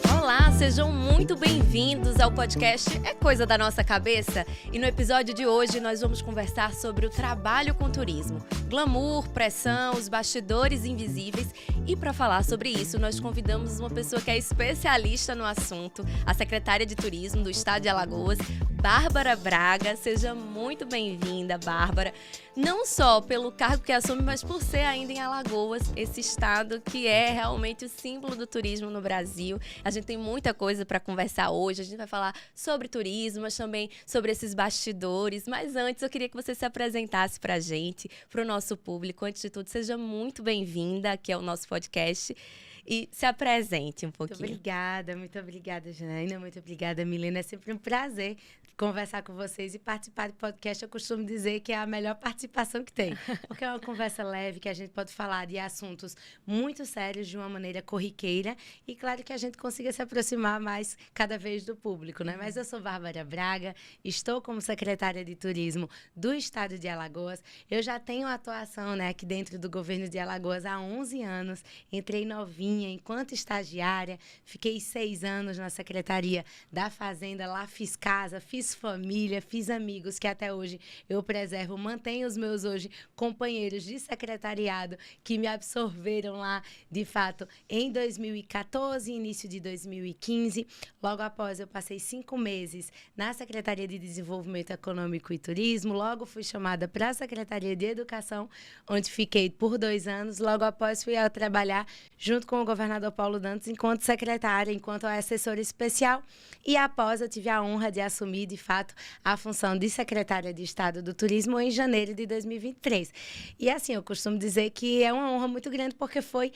Olá, sejam muito bem-vindos ao podcast É Coisa da Nossa Cabeça. E no episódio de hoje nós vamos conversar sobre o trabalho com turismo. Glamour, pressão, os bastidores invisíveis. E para falar sobre isso, nós convidamos uma pessoa que é especialista no assunto, a secretária de Turismo do Estado de Alagoas, Bárbara Braga. Seja muito bem-vinda, Bárbara. Não só pelo cargo que assume, mas por ser ainda em Alagoas, esse estado que é realmente o símbolo do turismo no Brasil. A gente tem muita coisa para conversar hoje. A gente vai falar sobre turismo, mas também sobre esses bastidores. Mas antes, eu queria que você se apresentasse para a gente, para o nosso público. Antes de tudo, seja muito bem-vinda aqui ao nosso podcast e se apresente um pouquinho. Muito obrigada, Janaína. Muito obrigada, Milena. É sempre um prazer conversar com vocês e participar do podcast. Eu costumo dizer que é a melhor participação que tem, porque é uma conversa leve, que a gente pode falar de assuntos muito sérios de uma maneira corriqueira e, claro, que a gente consiga se aproximar mais cada vez do público, né? Mas eu sou Bárbara Braga, estou como secretária de Turismo do Estado de Alagoas. Eu já tenho atuação, né, aqui dentro do governo de Alagoas há 11 anos. Entrei novinha enquanto estagiária, fiquei 6 anos na Secretaria da Fazenda, lá fiz casa, fiz família, fiz amigos que até hoje eu preservo, mantenho os meus hoje companheiros de secretariado que me absorveram lá, de fato, em 2014, início de 2015. Logo após, eu passei 5 meses na Secretaria de Desenvolvimento Econômico e Turismo, logo fui chamada para a Secretaria de Educação, onde fiquei por 2 anos. Logo após, fui a trabalhar junto com o governador Paulo Dantas enquanto secretária, enquanto assessora especial, e após eu tive a honra de assumir, de fato, a função de secretária de Estado do Turismo em janeiro de 2023. E assim, eu costumo dizer que é uma honra muito grande porque foi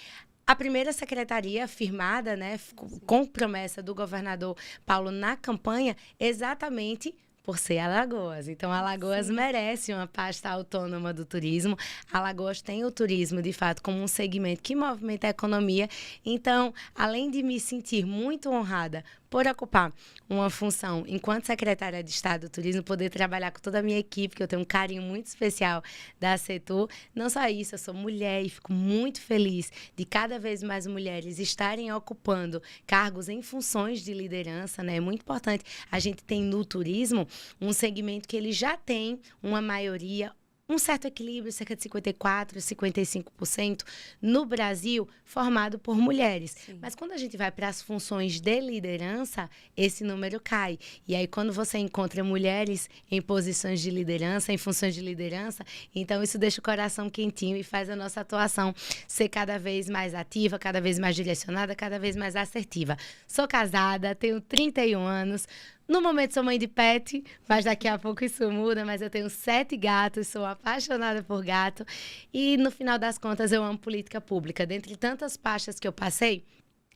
a primeira secretaria firmada, né, com promessa do governador Paulo na campanha, exatamente por ser Alagoas. Então, Alagoas merece uma pasta autônoma do turismo. Alagoas tem o turismo, de fato, como um segmento que movimenta a economia. Então, além de me sentir muito honrada por ocupar uma função enquanto secretária de Estado do Turismo, poder trabalhar com toda a minha equipe, que eu tenho um carinho muito especial da Setur. Não só isso, eu sou mulher e fico muito feliz de cada vez mais mulheres estarem ocupando cargos em funções de liderança, né? É muito importante. A gente tem no turismo um segmento que ele já tem uma maioria, um certo equilíbrio, cerca de 54%, 55% no Brasil, formado por mulheres. Sim. Mas quando a gente vai para as funções de liderança, esse número cai. E aí, quando você encontra mulheres em posições de liderança, em funções de liderança, então isso deixa o coração quentinho e faz a nossa atuação ser cada vez mais ativa, cada vez mais direcionada, cada vez mais assertiva. Sou casada, tenho 31 anos, no momento sou mãe de pet, mas daqui a pouco isso muda, mas eu tenho 7 gatos, sou apaixonada por gato e no final das contas eu amo política pública. Dentre tantas pastas que eu passei,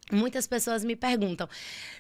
muitas pessoas me perguntam,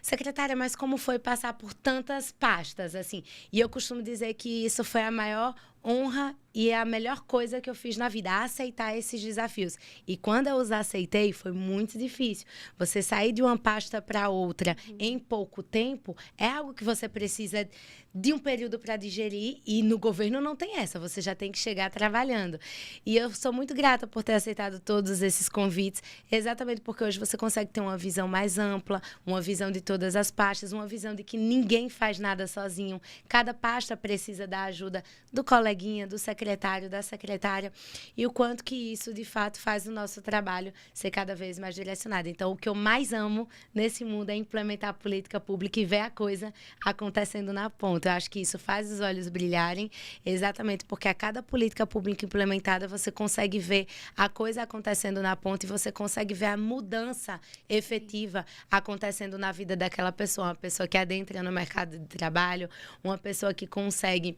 secretária, mas como foi passar por tantas pastas, assim? E eu costumo dizer que isso foi a maior honra e é a melhor coisa que eu fiz na vida, aceitar esses desafios. E quando eu os aceitei, foi muito difícil. Você sair de uma pasta para outra em pouco tempo é algo que você precisa de um período para digerir e no governo não tem essa, você já tem que chegar trabalhando. E eu sou muito grata por ter aceitado todos esses convites, exatamente porque hoje você consegue ter uma visão mais ampla, uma visão de todas as pastas, uma visão de que ninguém faz nada sozinho. Cada pasta precisa da ajuda do coleguinha, do secretário, da secretária, e o quanto que isso, de fato, faz o nosso trabalho ser cada vez mais direcionado. Então, o que eu mais amo nesse mundo é implementar a política pública e ver a coisa acontecendo na ponta. Eu acho que isso faz os olhos brilharem, exatamente porque a cada política pública implementada, você consegue ver a coisa acontecendo na ponta e você consegue ver a mudança efetiva acontecendo na vida daquela pessoa. Uma pessoa que adentra no mercado de trabalho, uma pessoa que consegue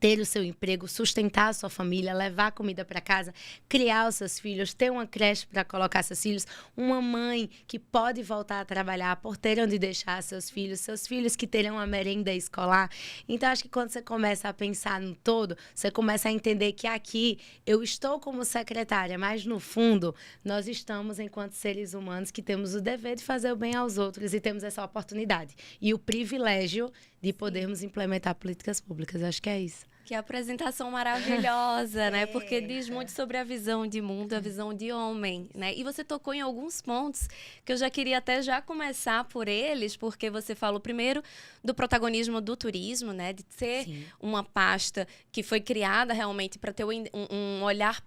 ter o seu emprego, sustentar a sua família, levar comida para casa, criar os seus filhos, ter uma creche para colocar seus filhos, uma mãe que pode voltar a trabalhar por ter onde deixar seus filhos que terão a merenda escolar. Então, acho que quando você começa a pensar no todo, você começa a entender que aqui eu estou como secretária, mas no fundo, nós estamos enquanto seres humanos que temos o dever de fazer o bem aos outros e temos essa oportunidade. E o privilégio de podermos implementar políticas públicas. Acho que é isso. Que apresentação maravilhosa, né? Porque diz muito sobre a visão de mundo, a visão de homem, né? E você tocou em alguns pontos que eu já queria até já começar por eles, porque você falou primeiro do protagonismo do turismo, né? De ser uma pasta que foi criada realmente para ter um olhar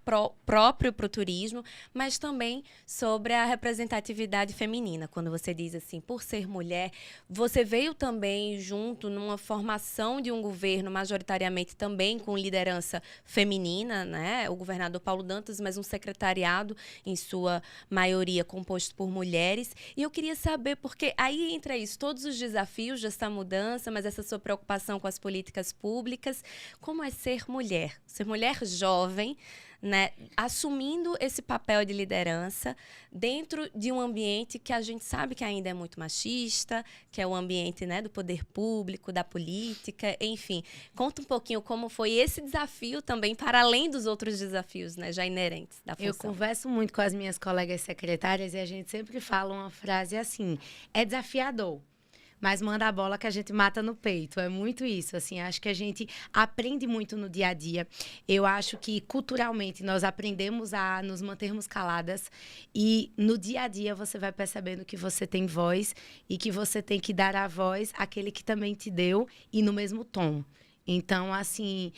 próprio para o turismo, mas também sobre a representatividade feminina. Quando você diz assim, por ser mulher, você veio também junto numa formação de um governo majoritariamente também com liderança feminina, né? O governador Paulo Dantas, mas um secretariado, em sua maioria, composto por mulheres. E eu queria saber, porque aí entra isso, todos os desafios dessa mudança, mas essa sua preocupação com as políticas públicas. Como é ser mulher? Ser mulher jovem, né, assumindo esse papel de liderança dentro de um ambiente que a gente sabe que ainda é muito machista, que é o ambiente, né, do poder público, da política, enfim. Conta um pouquinho como foi esse desafio também, para além dos outros desafios, né, já inerentes da função. Eu converso muito com as minhas colegas secretárias e a gente sempre fala uma frase assim, é desafiador. Mas manda a bola que a gente mata no peito. É muito isso, assim. Acho que a gente aprende muito no dia a dia. Eu acho que, culturalmente, nós aprendemos a nos mantermos caladas. E, no dia a dia, você vai percebendo que você tem voz e que você tem que dar a voz àquele que também te deu e no mesmo tom. Então, assim,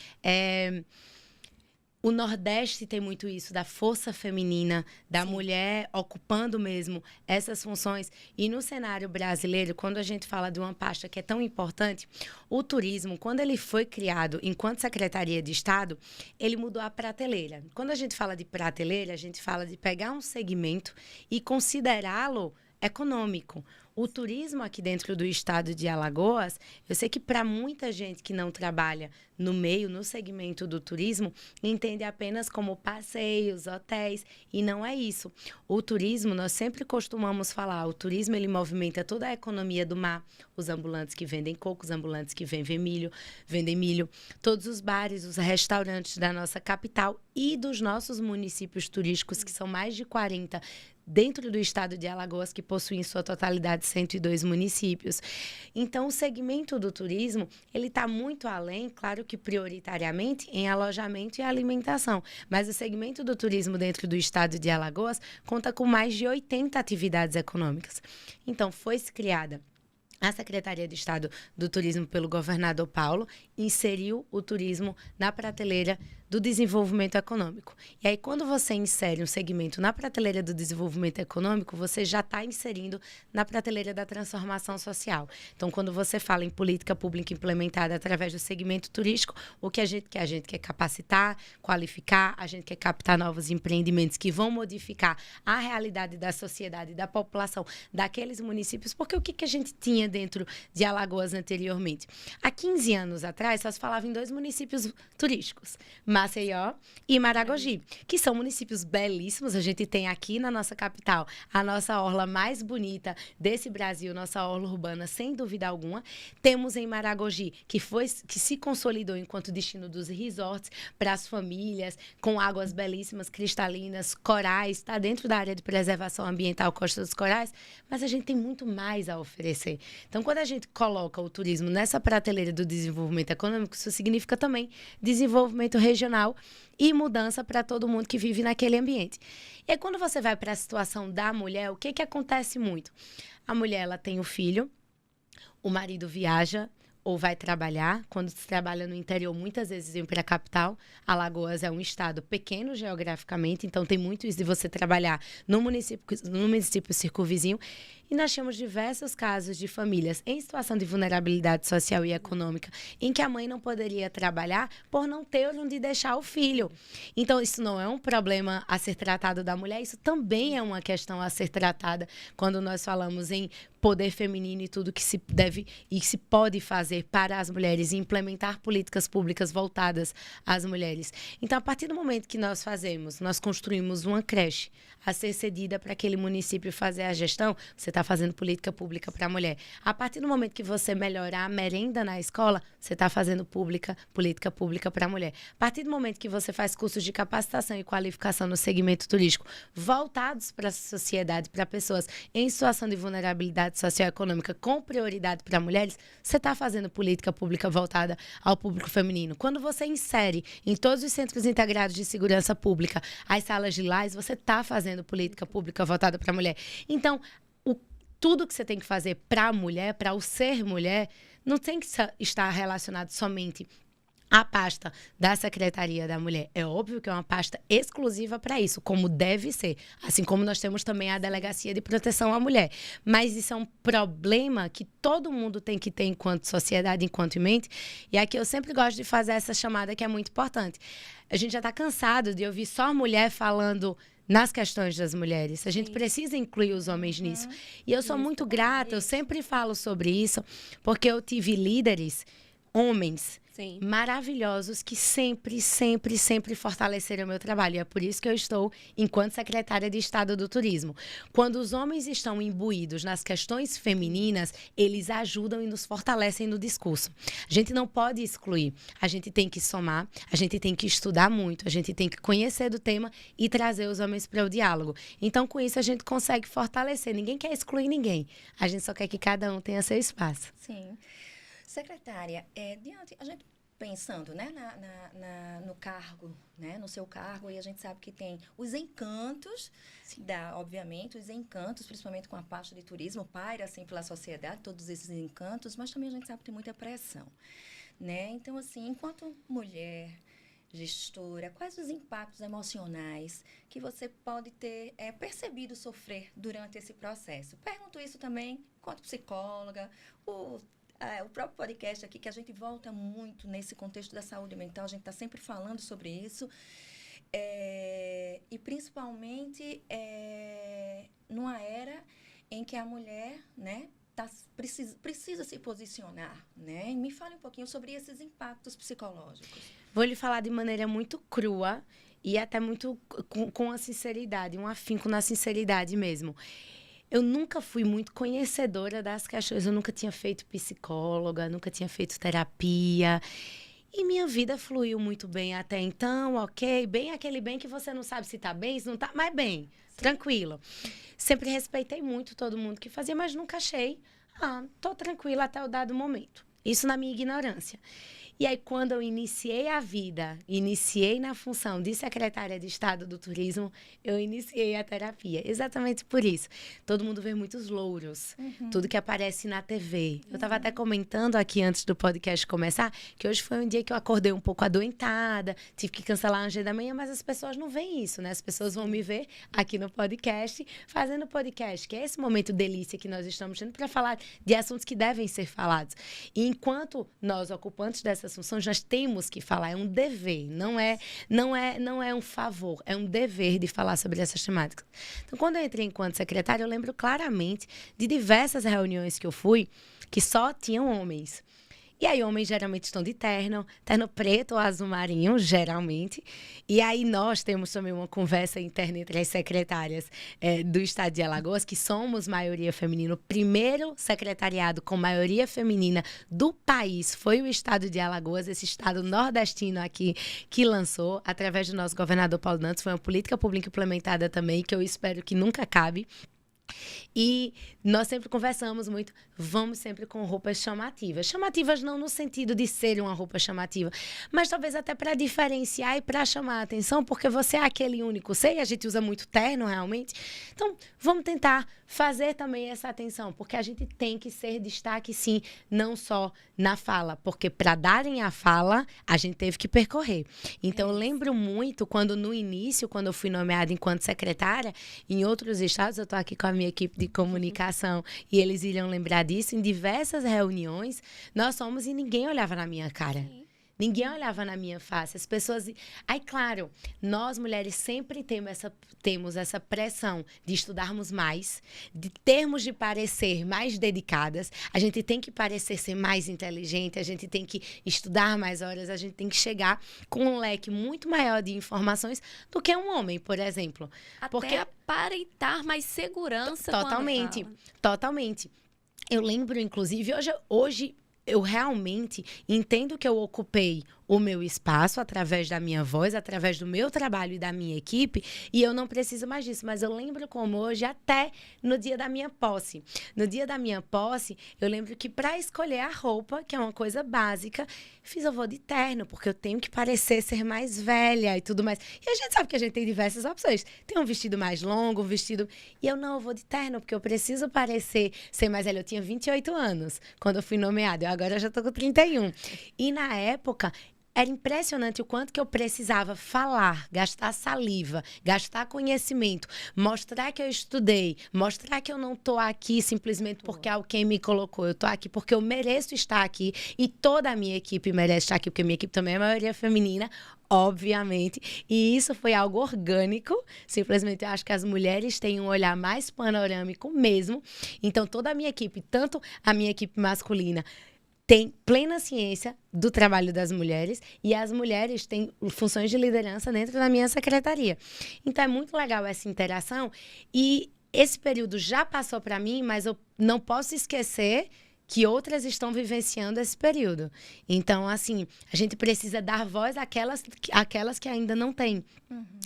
o Nordeste tem muito isso, da força feminina, da mulher ocupando mesmo essas funções. E no cenário brasileiro, quando a gente fala de uma pasta que é tão importante, o turismo, quando ele foi criado enquanto Secretaria de Estado, ele mudou a prateleira. Quando a gente fala de prateleira, a gente fala de pegar um segmento e considerá-lo econômico. O turismo aqui dentro do estado de Alagoas, eu sei que para muita gente que não trabalha no meio, no segmento do turismo, entende apenas como passeios, hotéis, e não é isso. O turismo, nós sempre costumamos falar, o turismo ele movimenta toda a economia do mar, os ambulantes que vendem coco, os ambulantes que vendem milho, todos os bares, os restaurantes da nossa capital e dos nossos municípios turísticos, que são mais de 40 dentro do estado de Alagoas, que possui em sua totalidade 102 municípios. Então, o segmento do turismo, ele está muito além, claro que prioritariamente, em alojamento e alimentação. Mas o segmento do turismo dentro do estado de Alagoas conta com mais de 80 atividades econômicas. Então, foi-se criada a Secretaria de Estado do Turismo pelo governador Paulo, inseriu o turismo na prateleira do desenvolvimento econômico. E aí, quando você insere um segmento na prateleira do desenvolvimento econômico, você já está inserindo na prateleira da transformação social. Então, quando você fala em política pública implementada através do segmento turístico, o que a gente quer? A gente quer capacitar, qualificar, a gente quer captar novos empreendimentos que vão modificar a realidade da sociedade, da população, daqueles municípios, porque o que a gente tinha dentro de Alagoas anteriormente? Há 15 anos atrás, só se falava em 2 municípios turísticos, Maceió e Maragogi, que são municípios belíssimos. A gente tem aqui na nossa capital a nossa orla mais bonita desse Brasil, nossa orla urbana, sem dúvida alguma. Temos em Maragogi, que se consolidou enquanto destino dos resorts para as famílias, com águas belíssimas, cristalinas, corais, está dentro da área de preservação ambiental Costa dos Corais, mas a gente tem muito mais a oferecer. Então, quando a gente coloca o turismo nessa prateleira do desenvolvimento econômico, isso significa também desenvolvimento regional e mudança para todo mundo que vive naquele ambiente. E aí, quando você vai para a situação da mulher, o que acontece muito? A mulher, ela tem o filho, o marido viaja ou vai trabalhar. Quando se trabalha no interior, muitas vezes vem para a capital. Alagoas é um estado pequeno geograficamente, então tem muito isso de você trabalhar no município circunvizinho. E nós temos diversos casos de famílias em situação de vulnerabilidade social e econômica, em que a mãe não poderia trabalhar por não ter onde deixar o filho. Então, isso não é um problema a ser tratado da mulher, isso também é uma questão a ser tratada quando nós falamos em poder feminino e tudo que se deve e se pode fazer para as mulheres e implementar políticas públicas voltadas às mulheres. Então, a partir do momento que nós construímos uma creche a ser cedida para aquele município fazer a gestão, você está fazendo política pública para a mulher. A partir do momento que você melhorar a merenda na escola, você está fazendo política pública para a mulher. A partir do momento que você faz cursos de capacitação e qualificação no segmento turístico voltados para a sociedade, para pessoas em situação de vulnerabilidade desigualdade socioeconômica com prioridade para mulheres, você está fazendo política pública voltada ao público feminino. Quando você insere em todos os centros integrados de segurança pública as salas de lares, você está fazendo política pública voltada para a mulher. Então, tudo que você tem que fazer para a mulher, para o ser mulher, não tem que estar relacionado somente à pasta da Secretaria da Mulher. É óbvio que é uma pasta exclusiva para isso, como deve ser. Assim como nós temos também a Delegacia de Proteção à Mulher. Mas isso é um problema que todo mundo tem que ter enquanto sociedade, enquanto mente. E aqui eu sempre gosto de fazer essa chamada que é muito importante. A gente já está cansado de ouvir só mulher falando nas questões das mulheres. A gente precisa incluir os homens nisso. E eu sou muito grata, eu sempre falo sobre isso, porque eu tive líderes, homens, maravilhosos, que sempre fortaleceram o meu trabalho. E é por isso que eu estou enquanto secretária de Estado do Turismo. Quando os homens estão imbuídos nas questões femininas, eles ajudam e nos fortalecem no discurso. A gente não pode excluir. A gente tem que somar, a gente tem que estudar muito, a gente tem que conhecer do tema e trazer os homens para o diálogo. Então, com isso, a gente consegue fortalecer. Ninguém quer excluir ninguém. A gente só quer que cada um tenha seu espaço. Sim. Secretária, diante, a gente pensando, né, no cargo, né, no seu cargo, e a gente sabe que tem os encantos, obviamente, os encantos, principalmente com a parte de turismo, paira assim pela sociedade, todos esses encantos, mas também a gente sabe que tem muita pressão, né? Então, assim, enquanto mulher, gestora, quais os impactos emocionais que você pode ter percebido sofrer durante esse processo? Pergunto isso também enquanto psicóloga, o próprio podcast aqui, que a gente volta muito nesse contexto da saúde mental, a gente está sempre falando sobre isso, e principalmente numa era em que a mulher, né, precisa se posicionar, né? E me fale um pouquinho sobre esses impactos psicológicos. Vou lhe falar de maneira muito crua e até muito com a sinceridade, um afinco na sinceridade mesmo. Eu nunca fui muito conhecedora das questões, eu nunca tinha feito psicóloga, nunca tinha feito terapia. E minha vida fluiu muito bem até então, ok? Bem aquele bem que você não sabe se tá bem, se não tá, mas bem, tranquilo. Sempre respeitei muito todo mundo que fazia, mas nunca achei, tô tranquila até o dado momento. Isso na minha ignorância. E aí, quando eu iniciei a vida, iniciei na função de secretária de Estado do Turismo, eu iniciei a terapia. Exatamente por isso. Todo mundo vê muitos louros, tudo que aparece na TV. Eu estava até comentando aqui antes do podcast começar, que hoje foi um dia que eu acordei um pouco adoentada, tive que cancelar a agenda da manhã, mas as pessoas não veem isso, né? As pessoas vão me ver aqui no podcast, fazendo podcast, que é esse momento delícia que nós estamos tendo para falar de assuntos que devem ser falados. E enquanto nós, ocupantes dessas funções, nós temos que falar, é um dever, não é um favor, é um dever de falar sobre essas temáticas. Então, quando eu entrei enquanto secretária, eu lembro claramente de diversas reuniões que eu fui, que só tinham homens. E aí, homens geralmente estão de terno preto ou azul marinho, geralmente. E aí, nós temos também uma conversa interna entre as secretárias do Estado de Alagoas, que somos maioria feminina. O primeiro secretariado com maioria feminina do país foi o Estado de Alagoas, esse estado nordestino aqui, que lançou, através do nosso governador Paulo Dantas. Foi uma política pública implementada também, que eu espero que nunca acabe. E nós sempre conversamos muito, vamos sempre com roupas chamativas. Chamativas não no sentido de ser uma roupa chamativa, mas talvez até para diferenciar e para chamar a atenção, porque você é aquele único ser, e a gente usa muito terno realmente. Então, vamos tentar fazer também essa atenção, porque a gente tem que ser destaque, sim, não só na fala, porque para darem a fala, a gente teve que percorrer. Então, eu lembro muito quando no início, quando eu fui nomeada enquanto secretária, em outros estados, eu estou aqui com a minha equipe de comunicação e eles iriam lembrar disso, em diversas reuniões, nós fomos e ninguém olhava na minha cara. Sim. Ninguém olhava na minha face. As pessoas... Aí, claro, nós mulheres sempre temos essa pressão de estudarmos mais, de termos de parecer mais dedicadas. A gente tem que parecer ser mais inteligente, a gente tem que estudar mais horas, a gente tem que chegar com um leque muito maior de informações do que um homem, por exemplo. Até aparentar mais segurança. Totalmente. Eu lembro, inclusive, hoje eu realmente entendo que eu ocupei o meu espaço através da minha voz, através do meu trabalho e da minha equipe, e eu não preciso mais disso. Mas eu lembro como hoje, até no dia da minha posse. No dia da minha posse, eu lembro que para escolher a roupa, que é uma coisa básica, eu vou de terno, porque eu tenho que parecer ser mais velha e tudo mais. E a gente sabe que a gente tem diversas opções. Tem um vestido mais longo, um vestido... E eu vou de terno, porque eu preciso parecer ser mais velha. Eu tinha 28 anos quando eu fui nomeada. Agora eu já tô com 31. E na época... Era impressionante o quanto que eu precisava falar, gastar saliva, gastar conhecimento, mostrar que eu estudei, mostrar que eu não estou aqui simplesmente porque alguém me colocou. Eu estou aqui porque eu mereço estar aqui e toda a minha equipe merece estar aqui, porque a minha equipe também é a maioria feminina, obviamente. E isso foi algo orgânico. Simplesmente eu acho que as mulheres têm um olhar mais panorâmico mesmo. Então, toda a minha equipe, tanto a minha equipe masculina, tem plena ciência do trabalho das mulheres e as mulheres têm funções de liderança dentro da minha secretaria. Então, é muito legal essa interação e esse período já passou para mim, mas eu não posso esquecer que outras estão vivenciando esse período. Então, assim, a gente precisa dar voz àquelas que ainda não têm.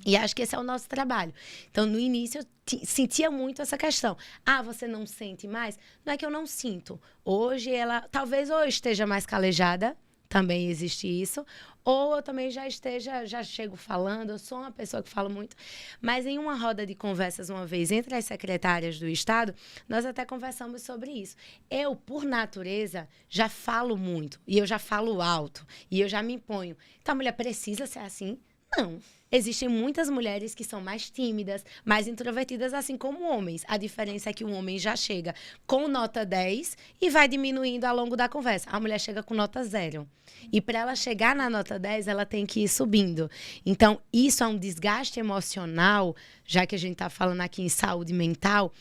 E acho que esse é o nosso trabalho. Então, no início, eu sentia muito essa questão. Ah, você não sente mais? Não é que eu não sinto. Hoje, talvez ou eu esteja mais calejada, também existe isso, ou eu também já chego falando, eu sou uma pessoa que fala muito, mas em uma roda de conversas uma vez entre as secretárias do Estado, nós até conversamos sobre isso. Eu, por natureza, já falo muito, e eu já falo alto, e eu já me imponho. Então, a mulher precisa ser assim? Não. Existem muitas mulheres que são mais tímidas, mais introvertidas, assim como homens. A diferença é que o homem já chega com nota 10 e vai diminuindo ao longo da conversa. A mulher chega com nota 0. E para ela chegar na nota 10, ela tem que ir subindo. Então, isso é um desgaste emocional, já que a gente está falando aqui em saúde mental,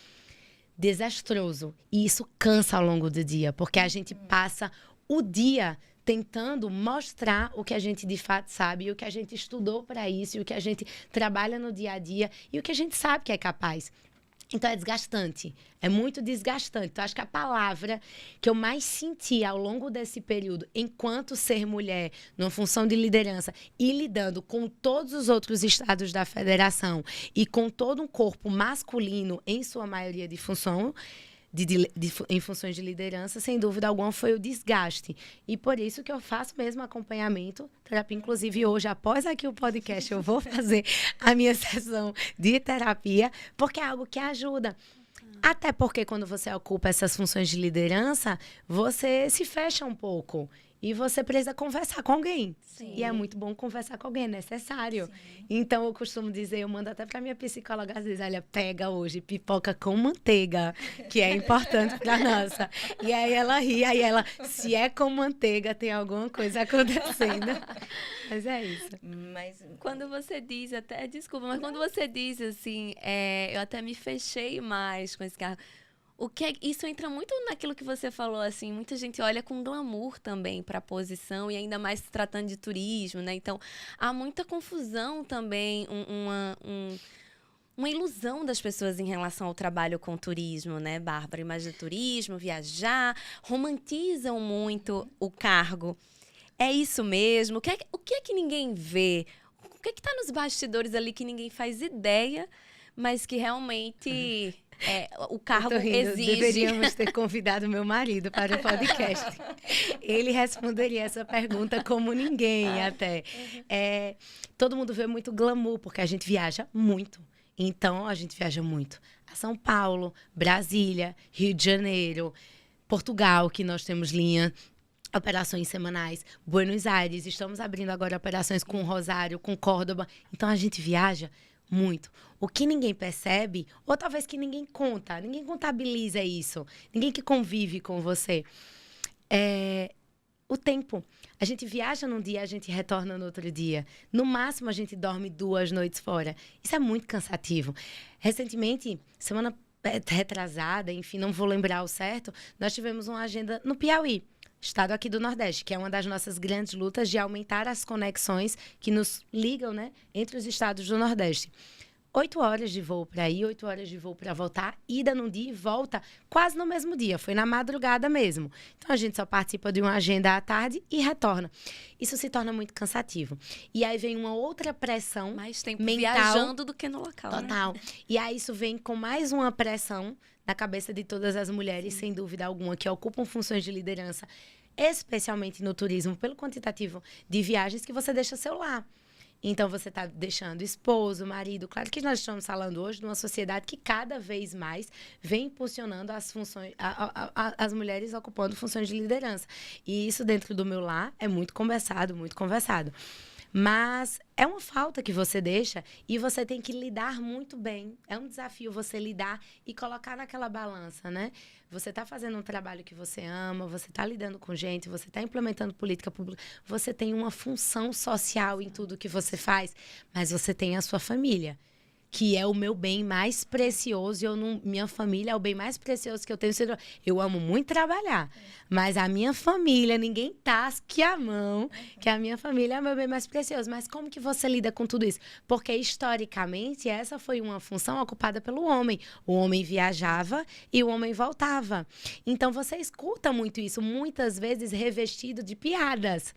desastroso. E isso cansa ao longo do dia, porque a gente passa o dia tentando mostrar o que a gente de fato sabe, e o que a gente estudou para isso, e o que a gente trabalha no dia a dia, e o que a gente sabe que é capaz. Então, é desgastante. É muito desgastante. Então, acho que a palavra que eu mais senti ao longo desse período, enquanto ser mulher, numa função de liderança, e lidando com todos os outros estados da federação, e com todo um corpo masculino, em sua maioria de função, em funções de liderança, sem dúvida alguma, foi o desgaste. E por isso que eu faço mesmo acompanhamento, terapia. Inclusive, hoje, após aqui o podcast, eu vou fazer a minha sessão de terapia, porque é algo que ajuda. Até porque quando você ocupa essas funções de liderança, você se fecha um pouco. E você precisa conversar com alguém. Sim. E é muito bom conversar com alguém, é necessário. Sim. Então, eu costumo dizer, eu mando até para minha psicóloga, às vezes, olha, pega hoje pipoca com manteiga, que é importante para nossa. E aí ela ri, aí ela, se é com manteiga, tem alguma coisa acontecendo. Mas é isso. Mas quando você diz, desculpa, mas quando você diz assim, eu até me fechei mais com esse carro. Isso entra muito naquilo que você falou, assim, muita gente olha com glamour também para a posição, e ainda mais se tratando de turismo, né? Então, há muita confusão também, uma ilusão das pessoas em relação ao trabalho com turismo, né, Bárbara? Imagina turismo, viajar, romantizam muito o cargo. É isso mesmo? O que é que ninguém vê? O que é que está nos bastidores ali que ninguém faz ideia, mas que realmente... o cargo exige. Deveríamos ter convidado meu marido para o podcast. Ele responderia essa pergunta como ninguém, até. Todo mundo vê muito glamour, porque a gente viaja muito. Então, a gente viaja muito a São Paulo, Brasília, Rio de Janeiro, Portugal, que nós temos linha, operações semanais, Buenos Aires. Estamos abrindo agora operações com Rosário, com Córdoba. Então, a gente viaja muito. O que ninguém percebe, ou talvez que ninguém conta, ninguém contabiliza isso, ninguém que convive com você, o tempo. A gente viaja num dia, a gente retorna no outro dia. No máximo, a gente dorme 2 noites fora. Isso é muito cansativo. Recentemente, semana retrasada, enfim, não vou lembrar o certo, nós tivemos uma agenda no Piauí, estado aqui do Nordeste, que é uma das nossas grandes lutas de aumentar as conexões que nos ligam, né, entre os estados do Nordeste. 8 horas de voo para ir, 8 horas de voo para voltar, ida num dia e volta quase no mesmo dia, foi na madrugada mesmo. Então, a gente só participa de uma agenda à tarde e retorna. Isso se torna muito cansativo. E aí vem uma outra pressão Mais tempo mental, viajando do que no local, né? total. E aí isso vem com mais uma pressão na cabeça de todas as mulheres, sem dúvida alguma, que ocupam funções de liderança, especialmente no turismo, pelo quantitativo de viagens que você deixa seu lar. Então, você está deixando esposo, marido. Claro que nós estamos falando hoje de uma sociedade que cada vez mais vem impulsionando as funções, as mulheres ocupando funções de liderança. E isso, dentro do meu lar, é muito conversado, muito conversado. Mas é uma falta que você deixa e você tem que lidar muito bem. É um desafio você lidar e colocar naquela balança, né? Você está fazendo um trabalho que você ama, você está lidando com gente, você está implementando política pública, você tem uma função social em tudo que você faz, mas você tem a sua família, que é o meu bem mais precioso. Minha família é o bem mais precioso que eu tenho. Eu amo muito trabalhar, mas a minha família, ninguém tasque a mão, que a minha família é o meu bem mais precioso. Mas como que você lida com tudo isso? Porque, historicamente, essa foi uma função ocupada pelo homem. O homem viajava e o homem voltava. Então, você escuta muito isso, muitas vezes revestido de piadas.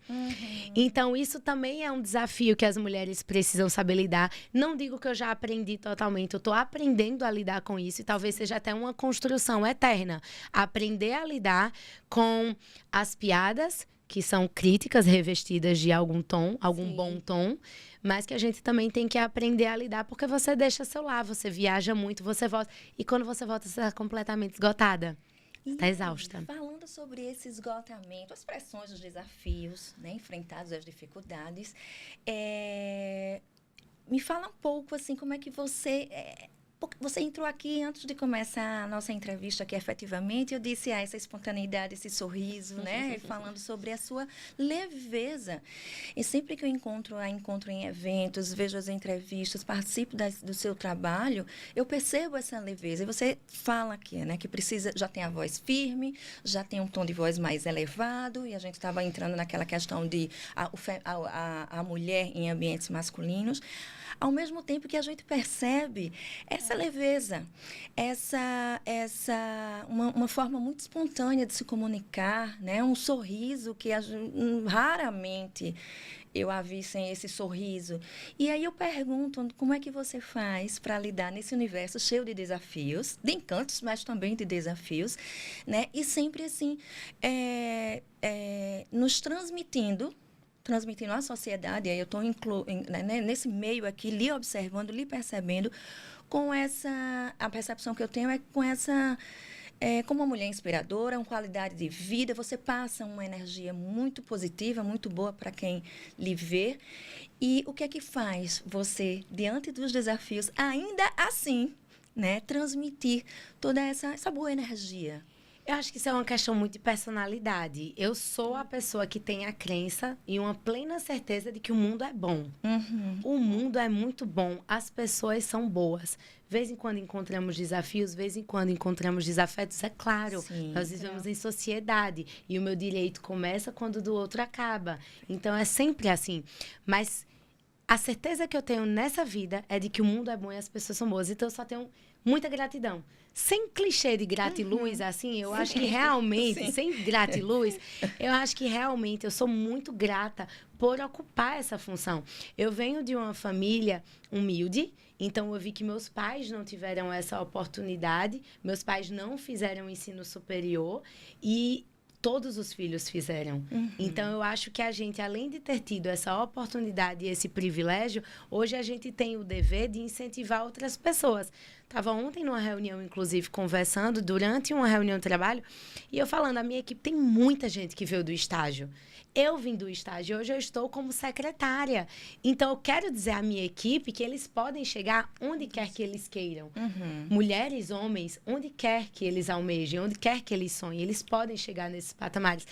Então, isso também é um desafio que as mulheres precisam saber lidar. Não digo que eu já aprendi totalmente, eu estou aprendendo a lidar com isso e talvez seja até uma construção eterna. Aprender a lidar com as piadas, que são críticas revestidas de algum tom, algum bom tom, mas que a gente também tem que aprender a lidar, porque você deixa seu lar, você viaja muito, você volta, e quando você volta, você está completamente esgotada. Está exausta. Falando sobre esse esgotamento, as pressões, os desafios, né, enfrentados, as dificuldades, me fala um pouco, assim, como é que você... Você entrou aqui antes de começar a nossa entrevista aqui, efetivamente, eu disse essa espontaneidade, esse sorriso, né? Falando sobre a sua leveza. E sempre que eu encontro em eventos, vejo as entrevistas, participo do seu trabalho, eu percebo essa leveza. E você fala aqui, né? Que precisa, já tem a voz firme, já tem um tom de voz mais elevado, e a gente estava entrando naquela questão de a mulher em ambientes masculinos. Ao mesmo tempo que a gente percebe essa leveza, uma forma muito espontânea de se comunicar, né? Um sorriso que raramente eu a vi sem esse sorriso. E aí eu pergunto, como é que você faz para lidar nesse universo cheio de desafios, de encantos, mas também de desafios, né? E sempre assim, nos transmitindo à sociedade, aí eu estou nesse meio aqui, lhe observando, lhe percebendo, com a percepção que eu tenho é com essa, como uma mulher inspiradora, uma qualidade de vida, você passa uma energia muito positiva, muito boa para quem lhe vê. E o que é que faz você, diante dos desafios, ainda assim, né, transmitir toda essa boa energia? Eu acho que isso é uma questão muito de personalidade. Eu sou a pessoa que tem a crença e uma plena certeza de que o mundo é bom. O mundo é muito bom. As pessoas são boas. De vez em quando encontramos desafios, de vez em quando encontramos desafetos. É claro, nós vivemos em sociedade. E o meu direito começa quando o do outro acaba. Então, é sempre assim. Mas a certeza que eu tenho nessa vida é de que o mundo é bom e as pessoas são boas. Então, eu só tenho muita gratidão. Sem clichê de gratiluz, assim, eu acho que realmente, sem gratiluz, eu acho que realmente eu sou muito grata por ocupar essa função. Eu venho de uma família humilde, então eu vi que meus pais não tiveram essa oportunidade, meus pais não fizeram ensino superior e todos os filhos fizeram. Então, eu acho que a gente, além de ter tido essa oportunidade e esse privilégio, hoje a gente tem o dever de incentivar outras pessoas. Estava ontem numa reunião, inclusive, conversando, durante uma reunião de trabalho, e eu falando, a minha equipe tem muita gente que veio do estágio. Eu vim do estágio, hoje eu estou como secretária. Então, eu quero dizer à minha equipe que eles podem chegar onde quer que eles queiram. Mulheres, homens, onde quer que eles almejem, onde quer que eles sonhem, eles podem chegar nesses patamares.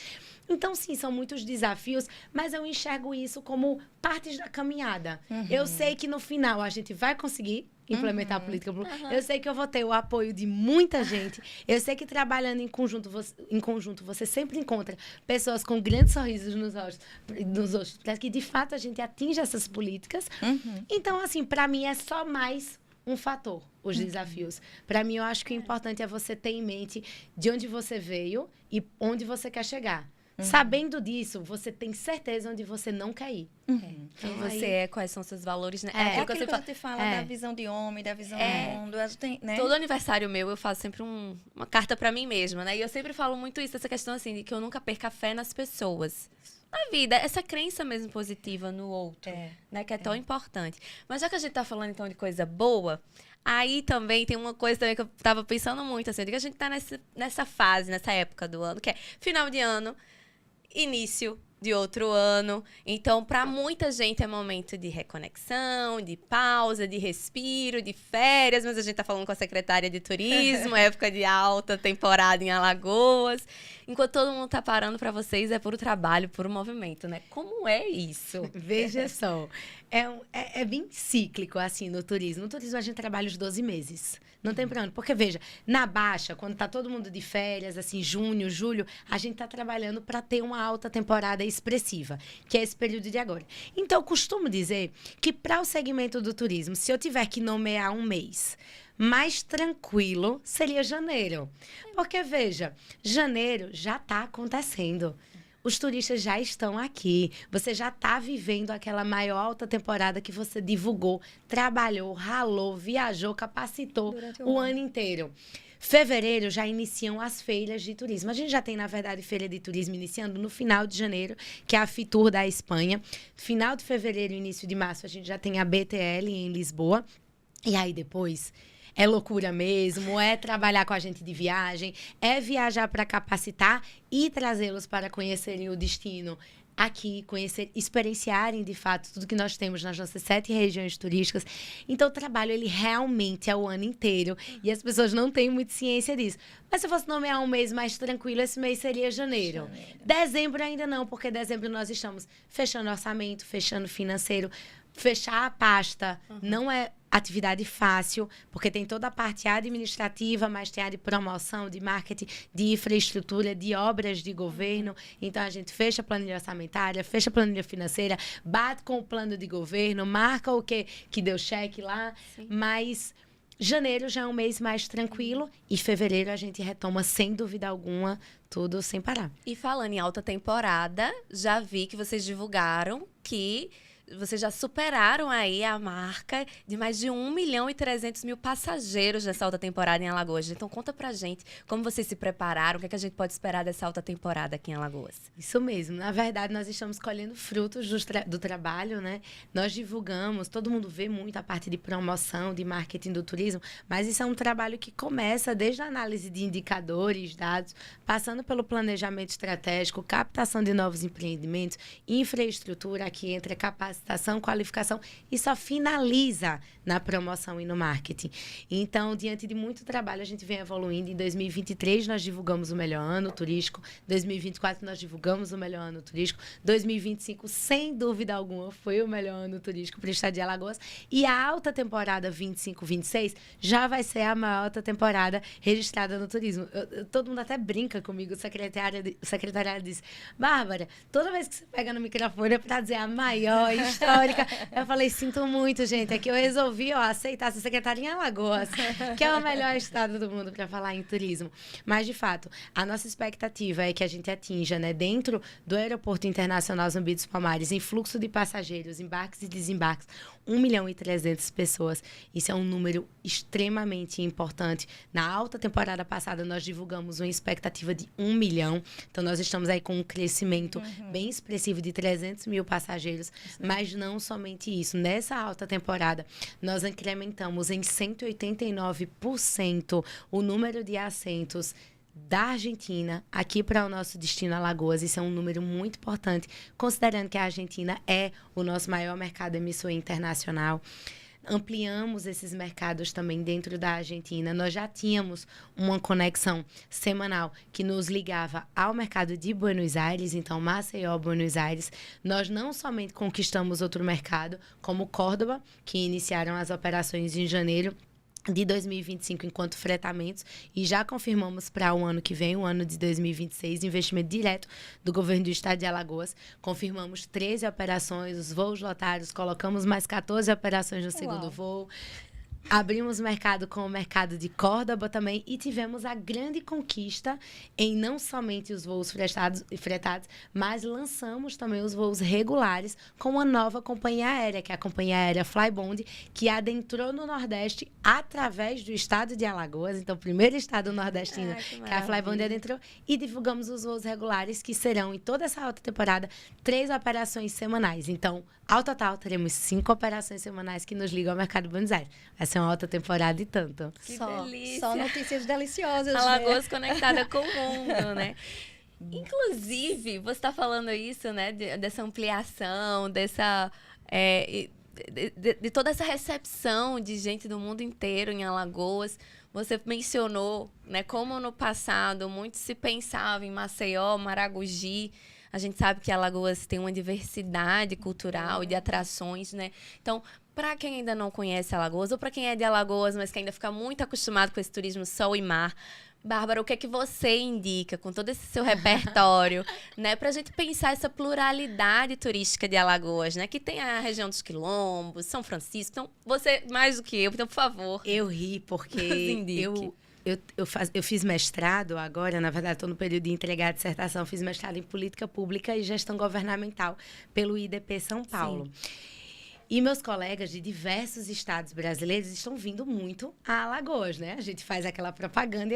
Então, sim, são muitos desafios, mas eu enxergo isso como partes da caminhada. Eu sei que no final a gente vai conseguir implementar a política pública. Eu sei que eu vou ter o apoio de muita gente. Eu sei que trabalhando em conjunto você sempre encontra pessoas com grandes sorrisos nos rostos, para que de fato a gente atinja essas políticas. Então, assim, para mim é só mais um fator, os desafios. Para mim, eu acho que o importante é você ter em mente de onde você veio e onde você quer chegar. Sabendo disso, você tem certeza onde você não quer ir. Quem você é, quais são seus valores, né? É aquilo aquilo que você fala da visão de homem, da visão do mundo. A gente tem, né? Todo aniversário meu, eu faço sempre uma carta pra mim mesma, né? E eu sempre falo muito isso, essa questão assim, de que eu nunca perca a fé nas pessoas. Na vida, essa crença mesmo positiva no outro, né? Que é tão importante. Mas já que a gente tá falando, então, de coisa boa, aí também tem uma coisa também que eu tava pensando muito, assim, de que a gente tá nessa fase, nessa época do ano, que é final de ano, início de outro ano. Então, para muita gente é momento de reconexão, de pausa, de respiro, de férias. Mas a gente tá falando com a secretária de turismo, época de alta temporada em Alagoas. Enquanto todo mundo tá parando, para vocês é puro trabalho, puro movimento, né? Como é isso? Veja só, é bem cíclico, assim, no turismo. No turismo, a gente trabalha os 12 meses. Não tem pra onde. Porque, veja, na Baixa, quando tá todo mundo de férias, assim, junho, julho, a gente tá trabalhando para ter uma alta temporada expressiva, que é esse período de agora. Então, eu costumo dizer que para o segmento do turismo, se eu tiver que nomear um mês mais tranquilo, seria janeiro. Porque, veja, janeiro já tá acontecendo. Os turistas já estão aqui. Você já está vivendo aquela maior alta temporada que você divulgou, trabalhou, ralou, viajou, capacitou o ano inteiro. Fevereiro já iniciam as feiras de turismo. A gente já tem, na verdade, feira de turismo iniciando no final de janeiro, que é a Fitur da Espanha. Final de fevereiro e início de março, a gente já tem a BTL em Lisboa. E aí, depois, é loucura mesmo, é trabalhar com a gente de viagem, é viajar para capacitar e trazê-los para conhecerem o destino aqui, conhecer, experienciarem de fato tudo que nós temos nas nossas 7 regiões turísticas. Então, o trabalho, ele realmente é o ano inteiro e as pessoas não têm muita ciência disso. Mas se eu fosse nomear um mês mais tranquilo, esse mês seria janeiro. Dezembro ainda não, porque dezembro nós estamos fechando orçamento, fechando financeiro. Fechar a pasta não é atividade fácil, porque tem toda a parte administrativa, mas tem a de promoção, de marketing, de infraestrutura, de obras de governo. Então, a gente fecha a planilha orçamentária, fecha a planilha financeira, bate com o plano de governo, marca o que deu cheque lá, mas janeiro já é um mês mais tranquilo e fevereiro a gente retoma, sem dúvida alguma, tudo sem parar. E falando em alta temporada, já vi que vocês divulgaram que vocês já superaram aí a marca de mais de 1.300.000 passageiros nessa alta temporada em Alagoas. Então, conta pra gente como vocês se prepararam, o que é que a gente pode esperar dessa alta temporada aqui em Alagoas. Isso mesmo. Na verdade, nós estamos colhendo frutos do trabalho, né? Nós divulgamos, todo mundo vê muito a parte de promoção, de marketing do turismo, mas isso é um trabalho que começa desde a análise de indicadores, dados, passando pelo planejamento estratégico, captação de novos empreendimentos, infraestrutura, aqui entre a capacitação, qualificação, e só finaliza na promoção e no marketing. Então, diante de muito trabalho, a gente vem evoluindo. Em 2023, nós divulgamos o melhor ano turístico. 2024, nós divulgamos o melhor ano turístico. 2025, sem dúvida alguma, foi o melhor ano turístico para o estado de Alagoas. E a alta temporada 25-26 já vai ser a maior alta temporada registrada no turismo. Todo mundo até brinca comigo, o secretária disse: Bárbara, toda vez que você pega no microfone é para dizer a maior histórica. Eu falei: sinto muito, gente, é que eu resolvi aceitar ser secretária em Alagoas, que é o melhor estado do mundo para falar em turismo. Mas, de fato, a nossa expectativa é que a gente atinja, né, dentro do Aeroporto Internacional Zumbi dos Palmares, em fluxo de passageiros, embarques e desembarques, 1.300.000 pessoas. Isso é um número extremamente importante. Na alta temporada passada, nós divulgamos uma expectativa de 1 milhão. Então, nós estamos aí com um crescimento bem expressivo de 300.000 passageiros. Mas não somente isso. Nessa alta temporada, nós incrementamos em 189% o número de assentos da Argentina aqui para o nosso destino Alagoas. Isso é um número muito importante, considerando que a Argentina é o nosso maior mercado emissor internacional. Ampliamos esses mercados também dentro da Argentina. Nós já tínhamos uma conexão semanal que nos ligava ao mercado de Buenos Aires, então Maceió, Buenos Aires. Nós não somente conquistamos outro mercado, como Córdoba, que iniciaram as operações em janeiro de 2025 enquanto fretamentos, e já confirmamos para o ano que vem, o ano de 2026, investimento direto do governo do estado de Alagoas. Confirmamos 13 operações, os voos lotados, colocamos mais 14 operações no segundo voo. Abrimos mercado com o mercado de Córdoba também e tivemos a grande conquista em não somente os voos fretados, mas lançamos também os voos regulares com uma nova companhia aérea, que é a companhia aérea Flybond, que adentrou no Nordeste através do estado de Alagoas. Então, o primeiro estado nordestino que a Flybond adentrou, e divulgamos os voos regulares, que serão, em toda essa alta temporada, 3 operações semanais. Então, ao total, teremos 5 operações semanais que nos ligam ao mercado de Buenos Aires. Vai ser uma alta temporada e tanto. Que delícia. Só notícias deliciosas. Alagoas conectada com o mundo, né? Inclusive, você está falando isso, né? Dessa ampliação, dessa... de toda essa recepção de gente do mundo inteiro em Alagoas. Você mencionou, né, como no passado muito se pensava em Maceió, Maragogi. A gente sabe que Alagoas tem uma diversidade cultural e de atrações, né? Então, para quem ainda não conhece Alagoas, ou para quem é de Alagoas, mas que ainda fica muito acostumado com esse turismo sol e mar, Bárbara, o que é que você indica com todo esse seu repertório, né, para a gente pensar essa pluralidade turística de Alagoas, né, que tem a região dos Quilombos, São Francisco, então você mais do que eu, então por favor. Eu ri porque eu fiz mestrado agora, na verdade estou no período de entregar a dissertação, fiz mestrado em Política Pública e Gestão Governamental pelo IDP São Paulo. Sim. E meus colegas de diversos estados brasileiros estão vindo muito a Alagoas, né? A gente faz aquela propaganda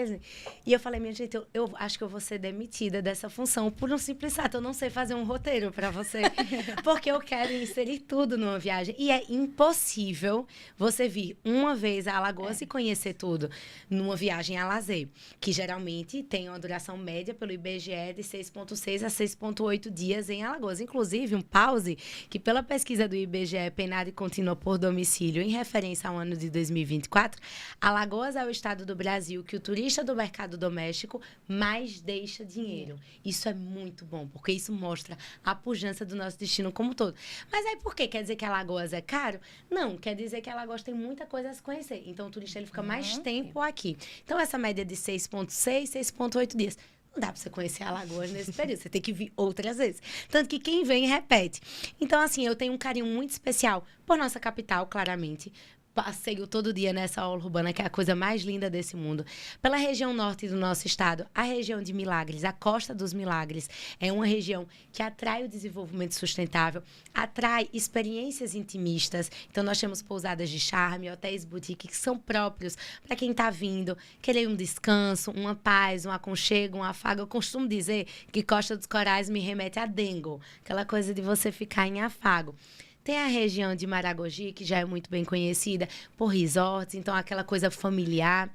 e eu falei, minha gente, eu acho que eu vou ser demitida dessa função por um simples fato. Eu não sei fazer um roteiro para você, porque eu quero inserir tudo numa viagem. E é impossível você vir uma vez a Alagoas e conhecer tudo numa viagem a lazer, que geralmente tem uma duração média pelo IBGE de 6,6 a 6,8 dias em Alagoas. Inclusive, um pause que pela pesquisa do IBGE penada e contínua por domicílio, em referência ao ano de 2024, Alagoas é o estado do Brasil que o turista do mercado doméstico mais deixa dinheiro. Isso é muito bom, porque isso mostra a pujança do nosso destino como um todo. Mas aí por quê? Quer dizer que Alagoas é caro? Não, quer dizer que Alagoas tem muita coisa a se conhecer. Então, o turista ele fica mais tempo aqui. Então, essa média de 6,6, 6,8 dias. Não dá para você conhecer Alagoas nesse período, você tem que vir outras vezes. Tanto que quem vem repete. Então, assim, eu tenho um carinho muito especial por nossa capital, claramente. Passeio todo dia nessa aula urbana, que é a coisa mais linda desse mundo. Pela região norte do nosso estado, a região de Milagres, a Costa dos Milagres, é uma região que atrai o desenvolvimento sustentável, atrai experiências intimistas. Então, nós temos pousadas de charme, hotéis boutique, que são próprios para quem está vindo, querer um descanso, uma paz, um aconchego, um afago. Eu costumo dizer que Costa dos Corais me remete a Dengo, aquela coisa de você ficar em afago. Tem a região de Maragogi, que já é muito bem conhecida por resorts, então aquela coisa familiar.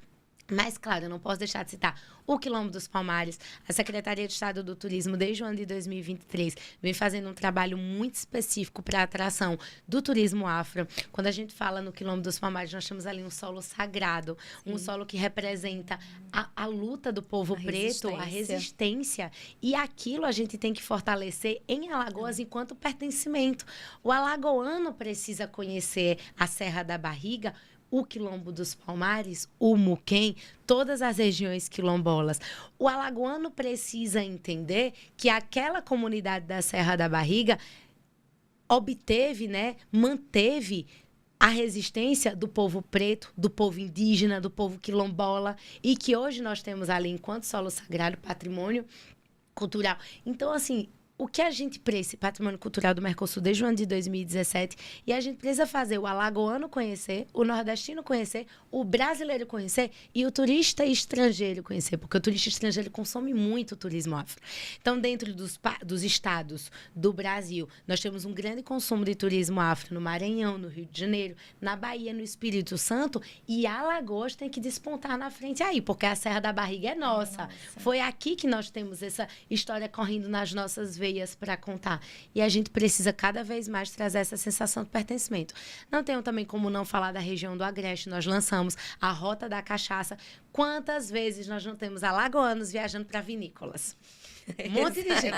Mas, claro, eu não posso deixar de citar o Quilombo dos Palmares. A Secretaria de Estado do Turismo, desde o ano de 2023, vem fazendo um trabalho muito específico para a atração do turismo afro. Quando a gente fala no Quilombo dos Palmares, nós temos ali um solo sagrado, um solo que representa a luta do povo preto, a resistência. E aquilo a gente tem que fortalecer em Alagoas enquanto pertencimento. O alagoano precisa conhecer a Serra da Barriga, o Quilombo dos Palmares, o Muquem, todas as regiões quilombolas. O alagoano precisa entender que aquela comunidade da Serra da Barriga obteve, né, manteve a resistência do povo preto, do povo indígena, do povo quilombola, e que hoje nós temos ali, enquanto solo sagrado, patrimônio cultural. Então, assim, o que a gente precisa, esse patrimônio cultural do Mercosul desde o ano de 2017, e a gente precisa fazer o alagoano conhecer, o nordestino conhecer, o brasileiro conhecer e o turista estrangeiro conhecer, porque o turista estrangeiro consome muito turismo afro. Então, dentro dos estados do Brasil, nós temos um grande consumo de turismo afro no Maranhão, no Rio de Janeiro, na Bahia, no Espírito Santo, e Alagoas tem que despontar na frente aí, porque a Serra da Barriga é nossa. Foi aqui que nós temos essa história correndo nas nossas veias para contar. E a gente precisa cada vez mais trazer essa sensação de pertencimento. Não tenho também como não falar da região do Agreste. Nós lançamos a Rota da Cachaça. Quantas vezes nós não temos alagoanos viajando para vinícolas? Um monte de gente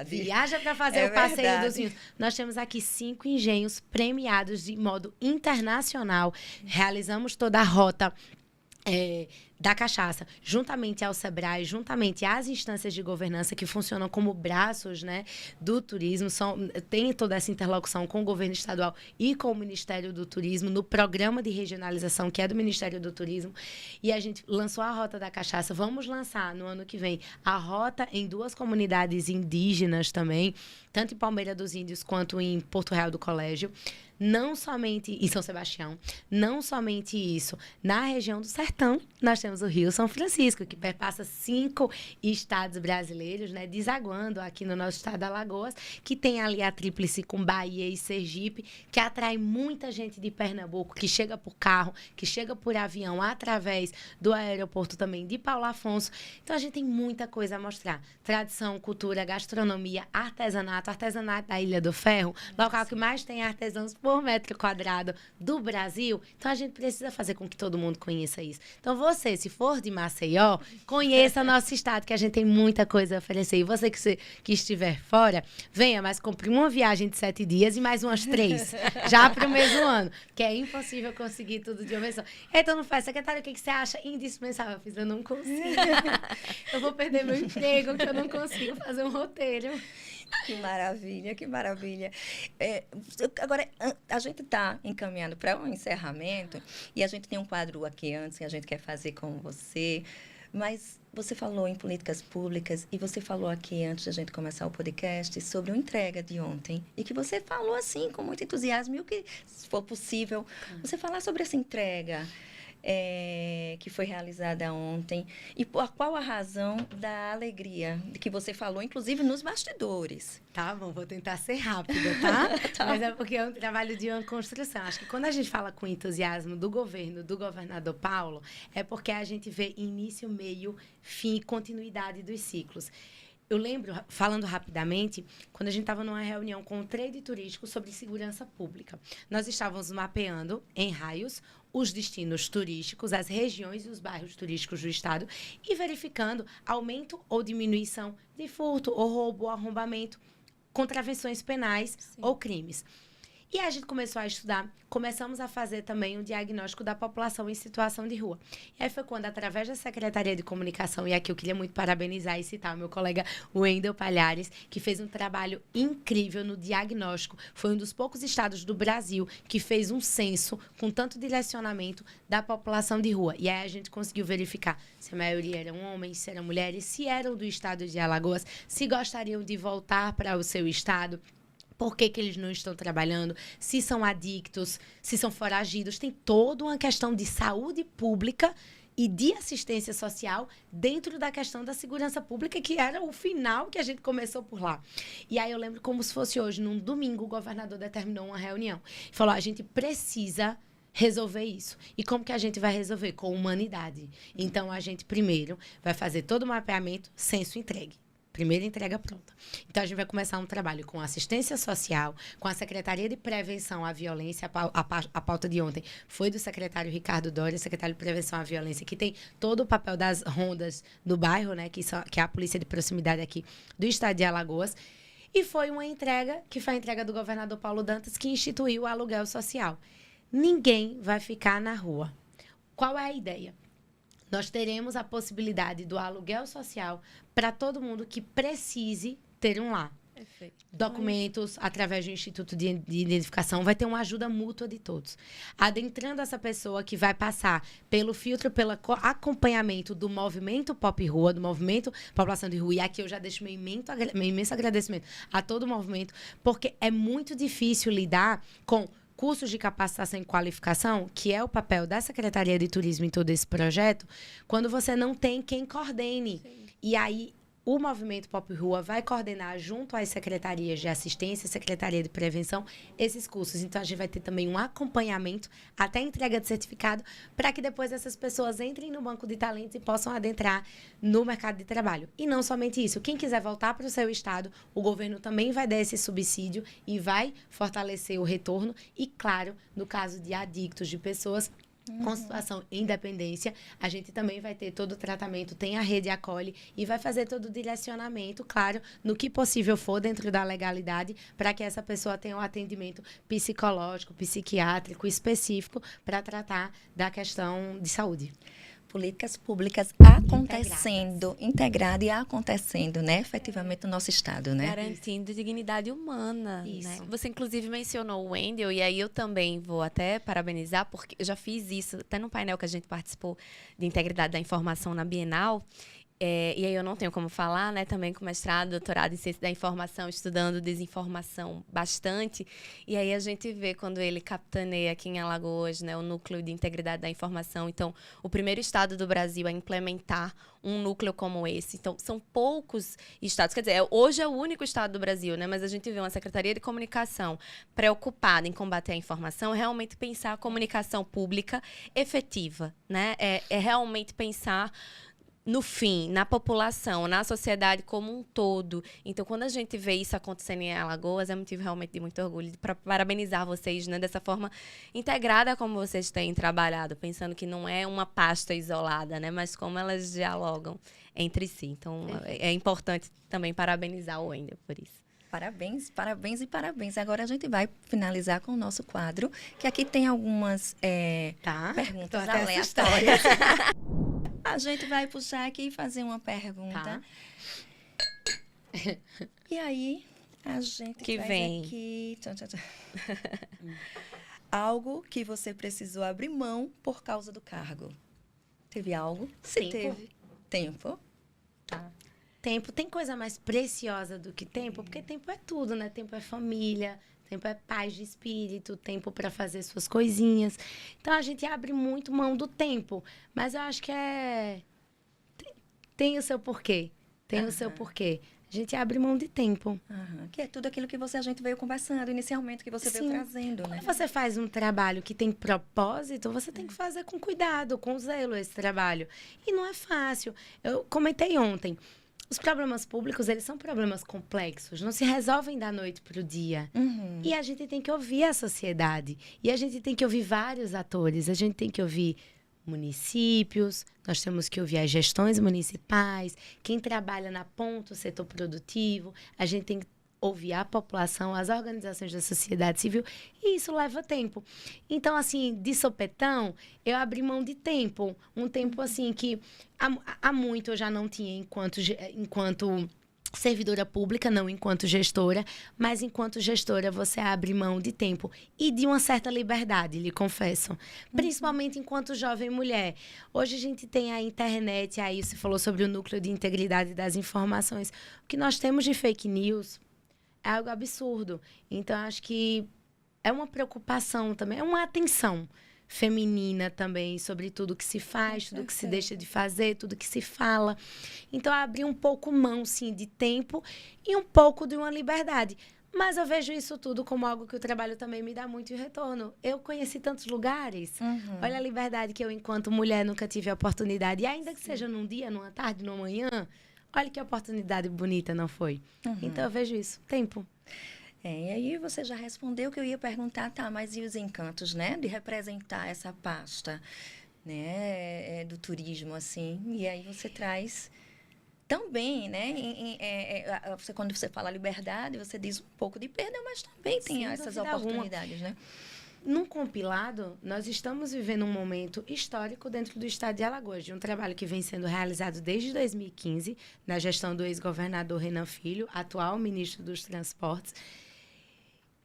viaja para fazer o passeio dos vinhos. Nós temos aqui 5 engenhos premiados de modo internacional. Realizamos toda a rota da cachaça, juntamente ao SEBRAE, juntamente às instâncias de governança que funcionam como braços, né, do turismo, tem toda essa interlocução com o governo estadual e com o Ministério do Turismo, no programa de regionalização, que é do Ministério do Turismo, e a gente lançou a Rota da Cachaça. Vamos lançar, no ano que vem, a rota em 2 comunidades indígenas também, tanto em Palmeira dos Índios quanto em Porto Real do Colégio. Não somente em São Sebastião, não somente isso. Na região do Sertão, nós temos o Rio São Francisco, que perpassa 5 estados brasileiros, né, desaguando aqui no nosso estado de Alagoas, que tem ali a tríplice com Bahia e Sergipe, que atrai muita gente de Pernambuco, que chega por carro, que chega por avião, através do aeroporto também de Paulo Afonso. Então, a gente tem muita coisa a mostrar. Tradição, cultura, gastronomia, artesanato da Ilha do Ferro, local que mais tem artesãos por metro quadrado do Brasil. Então, a gente precisa fazer com que todo mundo conheça isso. Então, você, se for de Maceió, conheça nosso estado, que a gente tem muita coisa a oferecer. E você que estiver fora, venha, mas compre uma viagem de 7 dias e mais umas 3, já para o mesmo ano, que é impossível conseguir tudo de uma vez só. Então, não faz, secretário, o que você acha indispensável? Eu fiz, eu não consigo. Eu vou perder meu emprego, que eu não consigo fazer um roteiro. Que maravilha, que maravilha. Agora, a gente está encaminhando para um encerramento e a gente tem um quadro aqui antes que a gente quer fazer com você, mas você falou em políticas públicas e você falou aqui antes da gente começar o podcast sobre uma entrega de ontem e que você falou assim com muito entusiasmo e o que, se for possível, você falar sobre essa entrega. Que foi realizada ontem e qual a razão da alegria de que você falou, inclusive nos bastidores. Tá bom, vou tentar ser rápida, tá? Tá. Mas é porque é um trabalho de uma construção. Acho que quando a gente fala com entusiasmo do governo, do governador Paulo, é porque a gente vê início, meio, fim e continuidade dos ciclos. Eu lembro, falando rapidamente, quando a gente estava numa reunião com o trade turístico sobre segurança pública. Nós estávamos mapeando, em raios, os destinos turísticos, as regiões e os bairros turísticos do estado e verificando aumento ou diminuição de furto, ou roubo, ou arrombamento, contravenções penais ou crimes. E a gente começou a estudar, começamos a fazer também um diagnóstico da população em situação de rua. E aí foi quando, através da Secretaria de Comunicação, e aqui eu queria muito parabenizar e citar o meu colega Wendel Palhares, que fez um trabalho incrível no diagnóstico. Foi um dos poucos estados do Brasil que fez um censo com tanto direcionamento da população de rua. E aí a gente conseguiu verificar se a maioria eram homens, se eram mulheres, se eram do estado de Alagoas, se gostariam de voltar para o seu estado. Por que eles não estão trabalhando, se são adictos, se são foragidos. Tem toda uma questão de saúde pública e de assistência social dentro da questão da segurança pública, que era o final que a gente começou por lá. E aí eu lembro como se fosse hoje, num domingo, o governador determinou uma reunião. Falou, a gente precisa resolver isso. E como que a gente vai resolver? Com humanidade. Então, a gente primeiro vai fazer todo o mapeamento, censo entregue. Primeira entrega pronta. Então, a gente vai começar um trabalho com assistência social, com a Secretaria de Prevenção à Violência. A pauta de ontem foi do secretário Ricardo Doria, secretário de Prevenção à Violência, que tem todo o papel das rondas do bairro, né, que é a polícia de proximidade aqui do estado de Alagoas. E foi uma entrega, que foi a entrega do governador Paulo Dantas, que instituiu o aluguel social. Ninguém vai ficar na rua. Qual é a ideia? Nós teremos a possibilidade do aluguel social para todo mundo que precise ter um lar. Perfeito. Documentos, através do Instituto de Identificação, vai ter uma ajuda mútua de todos. Adentrando essa pessoa que vai passar pelo filtro, pelo acompanhamento do movimento Pop Rua, do movimento População de Rua. E aqui eu já deixo meu imenso agradecimento a todo o movimento, porque é muito difícil lidar com cursos de capacitação e qualificação, que é o papel da Secretaria de Turismo em todo esse projeto, quando você não tem quem coordene. Sim. E aí, o Movimento Pop Rua vai coordenar junto às secretarias de assistência, Secretaria de Prevenção, esses cursos. Então, a gente vai ter também um acompanhamento até a entrega de certificado para que depois essas pessoas entrem no banco de talentos e possam adentrar no mercado de trabalho. E não somente isso. Quem quiser voltar para o seu estado, o governo também vai dar esse subsídio e vai fortalecer o retorno. E, claro, no caso de adictos, de pessoas com situação de independência, a gente também vai ter todo o tratamento, tem a rede acolhe e vai fazer todo o direcionamento, claro, no que possível for dentro da legalidade, para que essa pessoa tenha um atendimento psicológico, psiquiátrico específico para tratar da questão de saúde. políticas públicas acontecendo, integrada e acontecendo, né, efetivamente no nosso estado, né? Garantindo dignidade humana, Isso. né? Você, inclusive, mencionou o Wendel, e aí eu também vou até parabenizar, porque eu já fiz isso, até no painel que a gente participou de integridade da informação na Bienal. E aí eu não tenho como falar, né? Também com mestrado, doutorado em ciência da informação, estudando desinformação bastante. E aí a gente vê quando ele capitaneia aqui em Alagoas, né, o núcleo de integridade da informação. Então, o primeiro estado do Brasil a implementar um núcleo como esse. Então, são poucos estados. Quer dizer, hoje é o único estado do Brasil, né? Mas a gente vê uma Secretaria de Comunicação preocupada em combater a informação, realmente pensar a comunicação pública efetiva, né? É realmente pensar no fim, na população, na sociedade como um todo. Então, quando a gente vê isso acontecendo em Alagoas, é motivo realmente de muito orgulho, para parabenizar vocês, né, dessa forma integrada como vocês têm trabalhado, pensando que não é uma pasta isolada, né, mas como elas dialogam entre si. Então, é importante também parabenizar o Wendel por isso. Parabéns, parabéns e parabéns. Agora a gente vai finalizar com o nosso quadro, que aqui tem algumas perguntas aleatórias. A gente vai puxar aqui e fazer uma pergunta. Tá. E aí, a gente que traz vem aqui... Algo que você precisou abrir mão por causa do cargo. Teve algo? Se Tempo. teve. Tempo. Tá. Tempo. Tem coisa mais preciosa do que tempo? Porque tempo é tudo, né? Tempo é família, tempo é paz de espírito, tempo para fazer suas coisinhas. Então, a gente abre muito mão do tempo. Mas eu acho que tem o seu porquê. Tem o seu porquê. A gente abre mão de tempo. Que é tudo aquilo que a gente veio conversando inicialmente, que você veio Sim. trazendo, né? Quando você faz um trabalho que tem propósito, você tem que fazer com cuidado, com zelo esse trabalho. E não é fácil. Eu comentei ontem. Os problemas públicos, eles são problemas complexos, não se resolvem da noite para o dia. E a gente tem que ouvir a sociedade. E a gente tem que ouvir vários atores. A gente tem que ouvir municípios, nós temos que ouvir as gestões municipais, quem trabalha na ponta, o setor produtivo. A gente tem que ouvir a população, as organizações da sociedade civil, e isso leva tempo. Então, assim, de sopetão, eu abri mão de tempo. Um tempo, assim, que há muito eu já não tinha enquanto servidora pública, não enquanto gestora, mas enquanto gestora você abre mão de tempo e de uma certa liberdade, lhe confesso. Principalmente enquanto jovem mulher. Hoje a gente tem a internet, aí você falou sobre o núcleo de integridade das informações. O que nós temos de fake news é algo absurdo. Então, acho que é uma preocupação também, é uma atenção feminina também sobre tudo que se faz, tudo que se deixa de fazer, tudo que se fala. Então, abrir um pouco mão, sim, de tempo e um pouco de uma liberdade. Mas eu vejo isso tudo como algo que o trabalho também me dá muito retorno. Eu conheci tantos lugares. Olha a liberdade que eu, enquanto mulher, nunca tive a oportunidade. E ainda que seja num dia, numa tarde, numa manhã, olha que oportunidade bonita, não foi? Então, eu vejo isso. Tempo. E aí você já respondeu que eu ia perguntar, tá, mas e os encantos, né? De representar essa pasta, né? Do turismo, assim. E aí você traz também, né? Quando você fala liberdade, você diz um pouco de perda, mas também tem essas oportunidades, né? Num compilado, nós estamos vivendo um momento histórico dentro do estado de Alagoas, de um trabalho que vem sendo realizado desde 2015, na gestão do ex-governador Renan Filho, atual ministro dos Transportes.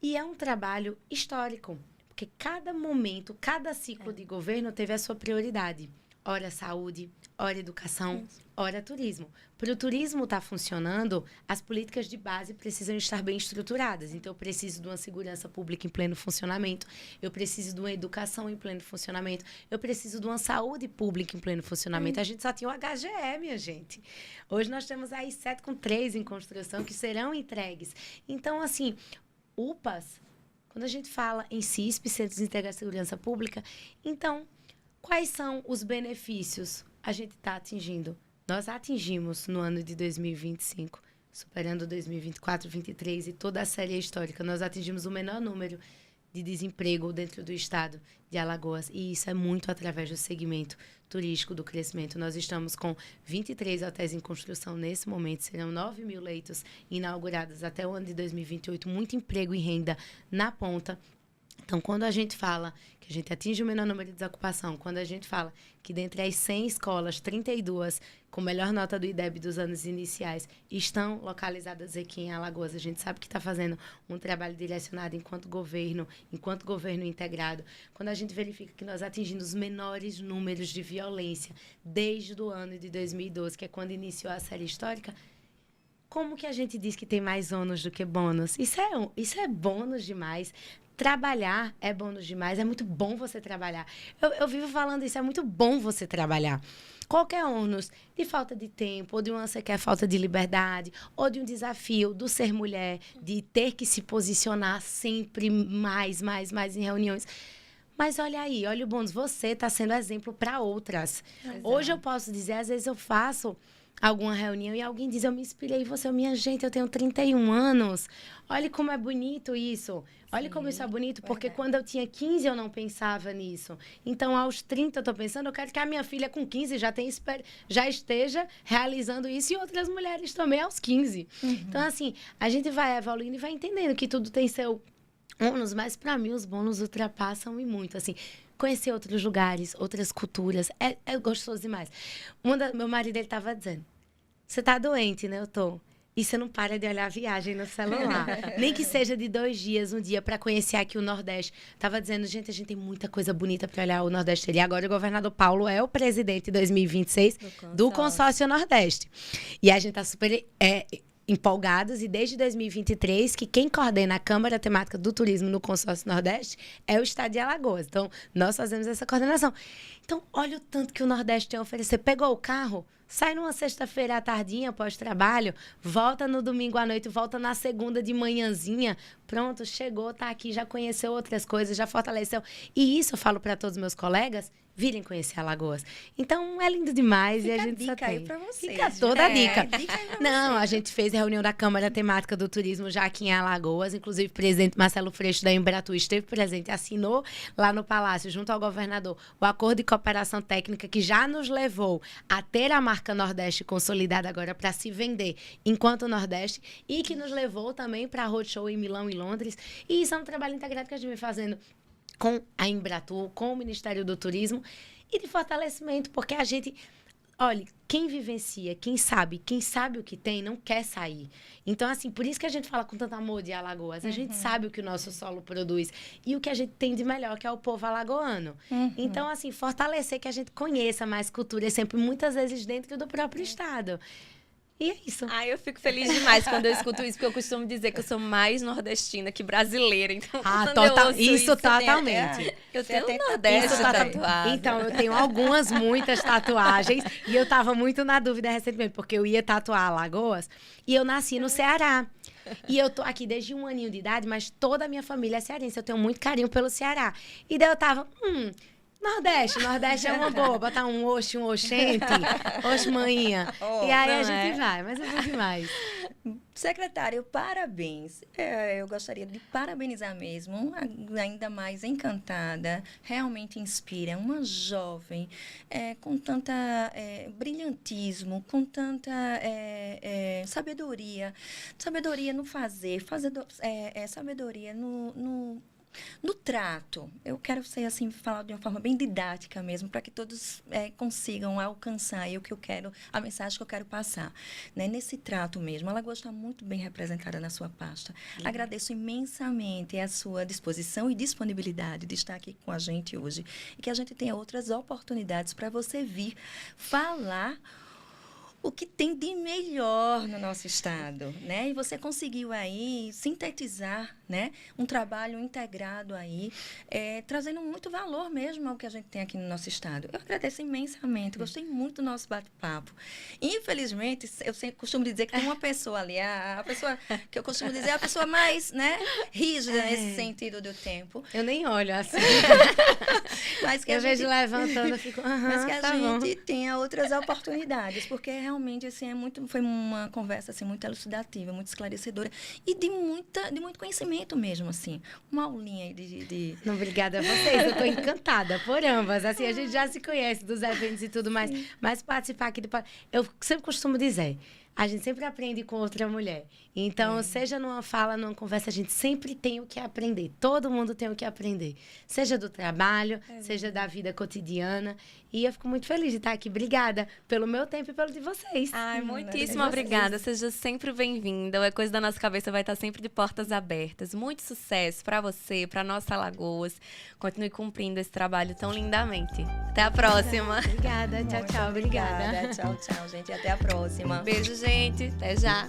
E é um trabalho histórico, porque cada momento, cada ciclo de governo teve a sua prioridade. Ora saúde, ora educação, ora turismo. Para o turismo estar funcionando, as políticas de base precisam estar bem estruturadas. Então, eu preciso de uma segurança pública em pleno funcionamento, eu preciso de uma educação em pleno funcionamento, eu preciso de uma saúde pública em pleno funcionamento. A gente só tinha o HGE, minha gente. Hoje nós temos aí 7 com 3 em construção que serão entregues. Então, assim, UPAs, quando a gente fala em CISP, Centros de Integração e Segurança Pública, então, quais são os benefícios a gente está atingindo? Nós atingimos no ano de 2025, superando 2024, 2023 e toda a série histórica, nós atingimos o menor número de desemprego dentro do estado de Alagoas. E isso é muito através do segmento turístico do crescimento. Nós estamos com 23 hotéis em construção nesse momento, serão 9 mil leitos inaugurados até o ano de 2028, muito emprego e renda na ponta. Então, quando a gente fala que a gente atinge o menor número de desocupação, quando a gente fala que dentre as 100 escolas, 32 com melhor nota do IDEB dos anos iniciais estão localizadas aqui em Alagoas, a gente sabe que está fazendo um trabalho direcionado enquanto governo integrado. Quando a gente verifica que nós atingimos os menores números de violência desde o ano de 2012, que é quando iniciou a série histórica, como que a gente diz que tem mais ônus do que bônus? Isso é bônus demais. Trabalhar é bônus demais, é muito bom você trabalhar. Eu vivo falando isso, é muito bom você trabalhar. Qualquer ônus de falta de tempo, ou de uma sequer falta de liberdade, ou de um desafio do ser mulher, de ter que se posicionar sempre mais em reuniões. Mas olha aí, olha o bônus, você está sendo exemplo para outras. Exato. Hoje eu posso dizer, às vezes eu faço alguma reunião e alguém diz, eu me inspirei em você, minha gente, eu tenho 31 anos. Olha como é bonito isso. Olha como isso é bonito, porque quando eu tinha 15 eu não pensava nisso. Então, aos 30 eu estou pensando, eu quero que a minha filha com 15 já esteja realizando isso e outras mulheres também aos 15. Então, assim, a gente vai evoluindo e vai entendendo que tudo tem seu ônus, mas para mim os bônus ultrapassam e muito, assim. Conhecer outros lugares, outras culturas, é gostoso demais. Meu marido, ele estava dizendo, você tá doente, né? Eu tô. E você não para de olhar a viagem no celular. Nem que seja de 2 dias, um dia, para conhecer aqui o Nordeste. Tava dizendo, gente, a gente tem muita coisa bonita para olhar o Nordeste. E agora o governador Paulo é o presidente de 2026 do Consórcio Nordeste. E a gente tá super empolgados. E desde 2023, que quem coordena a Câmara Temática do Turismo no Consórcio Nordeste é o Estado de Alagoas. Então, nós fazemos essa coordenação. Então, olha o tanto que o Nordeste tem a oferecer. Pegou o carro, sai numa sexta-feira à tardinha, pós-trabalho, volta no domingo à noite, volta na segunda de manhãzinha. Pronto, chegou, tá aqui, já conheceu outras coisas, já fortaleceu. E isso eu falo para todos os meus colegas, virem conhecer Alagoas. Então, é lindo demais. Fica e a gente só tem. Aí pra vocês. Fica toda a dica. Dica aí pra Não, vocês. a gente fez a reunião da Câmara Temática do Turismo já aqui em Alagoas. Inclusive, o presidente Marcelo Freixo da Embratur esteve presente, assinou lá no Palácio, junto ao governador, o acordo de cooperação técnica que já nos levou a ter a marca Nordeste consolidada agora para se vender enquanto Nordeste e que nos levou também para a Roadshow em Milão e Londres. E isso é um trabalho integrado que a gente vem fazendo com a Embratur, com o Ministério do Turismo e de fortalecimento, porque a gente... Olha, quem vivencia, quem sabe o que tem, não quer sair. Então, assim, por isso que a gente fala com tanto amor de Alagoas. A gente sabe o que o nosso solo produz e o que a gente tem de melhor, que é o povo alagoano. Então, assim, fortalecer que a gente conheça mais cultura, sempre, muitas vezes, dentro do próprio estado. E é isso. Eu fico feliz demais quando eu escuto isso, porque eu costumo dizer que eu sou mais nordestina que brasileira. Então, quando eu ouço isso totalmente. Eu tenho Nordeste tatuado. Então, eu tenho muitas tatuagens. E eu tava muito na dúvida recentemente, porque eu ia tatuar Alagoas e eu nasci no Ceará. E eu tô aqui desde 1 aninho de idade, mas toda a minha família é cearense. Eu tenho muito carinho pelo Ceará. E daí eu tava... Nordeste é uma boa, botar um oxe, um oxente, oxe, manhinha. E aí a gente vai, mas é bom demais. Secretário, parabéns. Eu gostaria de parabenizar mesmo, ainda mais encantada, realmente inspira. Uma jovem com tanta brilhantismo, com tanta sabedoria. Sabedoria no fazer, sabedoria no trato. Eu quero ser assim, falar de uma forma bem didática mesmo, para que todos consigam alcançar o que eu quero, a mensagem que eu quero passar. Né? Nesse trato mesmo, ela está muito bem representada na sua pasta. Agradeço imensamente a sua disposição e disponibilidade de estar aqui com a gente hoje. E que a gente tenha outras oportunidades para você vir falar o que tem de melhor no nosso estado, né? E você conseguiu aí sintetizar, né, um trabalho integrado aí, trazendo muito valor mesmo ao que a gente tem aqui no nosso estado. Eu agradeço imensamente, gostei muito do nosso bate-papo. Infelizmente, eu sempre costumo dizer que tem uma pessoa ali, a pessoa que eu costumo dizer é a pessoa mais, né, rígida nesse sentido do tempo. Eu nem olho assim. Mas que eu vejo levantando, eu fico... mas que a gente tenha outras oportunidades, porque realmente assim, foi uma conversa assim, muito elucidativa, muito esclarecedora e de muito conhecimento mesmo, assim. Uma aulinha aí de... Não, obrigada a vocês, eu estou encantada por ambas. Assim, a gente já se conhece dos eventos e tudo mais, mas participar aqui do... Eu sempre costumo dizer, a gente sempre aprende com outra mulher. Então, seja numa fala, numa conversa, a gente sempre tem o que aprender. Todo mundo tem o que aprender. Seja do trabalho, seja da vida cotidiana. E eu fico muito feliz de estar aqui. Obrigada pelo meu tempo e pelo de vocês. Ai, muitíssimo obrigada. Seja sempre bem-vinda. O É Coisa da Nossa Cabeça vai estar sempre de portas abertas. Muito sucesso para você, para nossa Alagoas. Continue cumprindo esse trabalho tão lindamente. Até a próxima. Obrigada. Tchau, tchau. Obrigada. Tchau, tchau, gente. Até a próxima. Beijo, gente. Até já.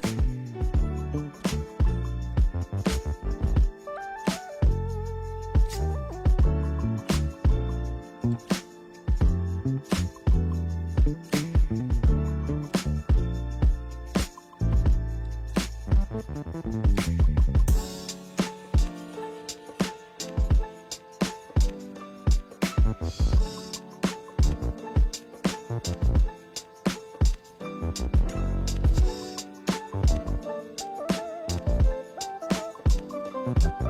Thank